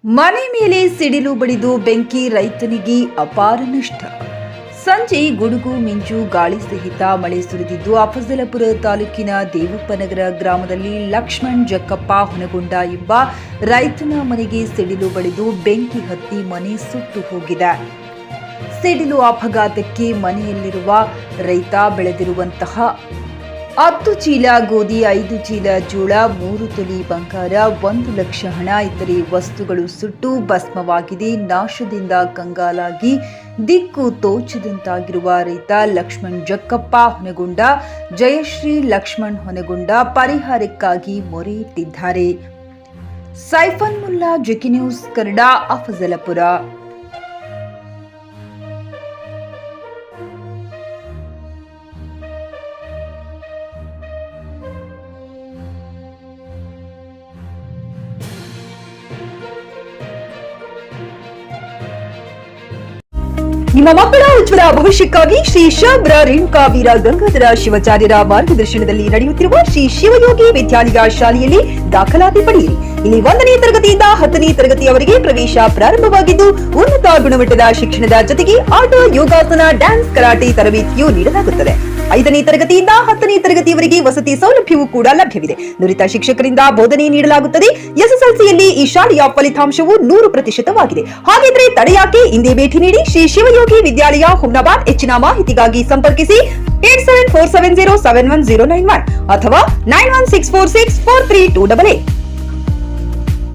ಮನೆ ಮೇಲೆ ಸಿಡಿಲು ಬಡಿದು ಬೆಂಕಿ, ರೈತನಿಗೆ ಅಪಾರ ನಷ್ಟ. ಸಂಜೆ ಗುಡುಗು ಮಿಂಚು ಗಾಳಿ ಸಹಿತ ಮಳೆ ಸುರಿದಿದ್ದು ಅಫಜಲಪುರ ತಾಲೂಕಿನ ದೇವಪ್ಪನಗರ ಗ್ರಾಮದಲ್ಲಿ ಲಕ್ಷ್ಮಣ್ ಜಕ್ಕಪ್ಪ ಹೊನಗೊಂಡ ಎಂಬ ರೈತನ ಮನೆಗೆ ಸಿಡಿಲು ಬಡಿದು ಬೆಂಕಿ ಹತ್ತಿ ಮನೆ ಸುಟ್ಟು ಹೋಗಿದೆ. ಸಿಡಿಲು ಅಪಘಾತಕ್ಕೆ ಮನೆಯಲ್ಲಿರುವ ರೈತ ಬೆಳೆದಿರುವಂತಹ 10 ಚೀಲ ಗೋಧಿ, 5 ಚೀಲ ಜೋಳ, 3 ತೊಲಿ ಬಂಗಾರ, 1 ಲಕ್ಷ ಹಣ ಇತರೆ ವಸ್ತುಗಳು ಸುಟ್ಟು ಭಸ್ಮವಾಗಿದೆ. ನಾಶದಿಂದ ಕಂಗಾಲಾಗಿ ದಿಕ್ಕು ತೋಚದಂತಾಗಿರುವ ರೈತ ಲಕ್ಷ್ಮಣ್ ಜಕ್ಕಪ್ಪ ಹೊನಗೊಂಡ, ಜಯಶ್ರೀ ಲಕ್ಷ್ಮಣ್ ಹೊನಗೊಂಡ ಪರಿಹಾರಕ್ಕಾಗಿ ಮೊರೆ ಇಟ್ಟಿದ್ದಾರೆ. Siphon Mulla, JK news Kannada, Afzalpur. ನಿಮ್ಮ ಮಕ್ಕಳ ಉಜ್ವಲ ಭವಿಷ್ಯಕ್ಕಾಗಿ ಶ್ರೀ ಶಾಬ್ರ ರೇಣುಕಾ ವೀರ ಗಂಗಾಧರ ಶಿವಾಚಾರ್ಯರ ಮಾರ್ಗದರ್ಶನದಲ್ಲಿ ನಡೆಯುತ್ತಿರುವ ಶ್ರೀ ಶಿವಯೋಗಿ ವಿದ್ಯಾಲಯ ಶಾಲೆಯಲ್ಲಿ ದಾಖಲಾತಿ ಪಡೆಯಿರಿ. ಇಲ್ಲಿ 1ನೇ ತರಗತಿಯಿಂದ 10ನೇ ತರಗತಿಯವರೆಗೆ ಪ್ರವೇಶ ಪ್ರಾರಂಭವಾಗಿದ್ದು ಉನ್ನತ ಗುಣಮಟ್ಟದ ಶಿಕ್ಷಣದ ಜೊತೆಗೆ ಆಟ, ಯೋಗಾಸನ, ಡ್ಯಾನ್ಸ್, ಕರಾಟೆ ತರಬೇತಿಯೂ ನೀಡಲಾಗುತ್ತದೆ. 5ನೇ ತರಗತಿಯಿಂದ 10ನೇ ತರಗತಿಯವರೆಗೆ ವಸತಿ ಸೌಲಭ್ಯವೂ ಕೂಡ ಲಭ್ಯವಿದೆ. ನುರಿತ ಶಿಕ್ಷಕರಿಂದ ಬೋಧನೆ ನೀಡಲಾಗುತ್ತದೆ. ಎಸ್ಎಸ್ಎಲ್ಸಿಯಲ್ಲಿ ಈ ಶಾಲೆಯ ಫಲಿತಾಂಶವು 100%ವಾಗಿದೆ. ಹಾಗಿದ್ರೆ ತಡೆಯಾಕೆ? ಇಂದೇ ಭೇಟಿ ನೀಡಿ ಶ್ರೀ ಶಿವಯೋಗಿ ವಿದ್ಯಾಲಯ, ಹುಮ್ನಾಬಾದ್. ಹೆಚ್ಚಿನ ಮಾಹಿತಿಗಾಗಿ ಸಂಪರ್ಕಿಸಿ 8747071091 ಅಥವಾ 9164643288.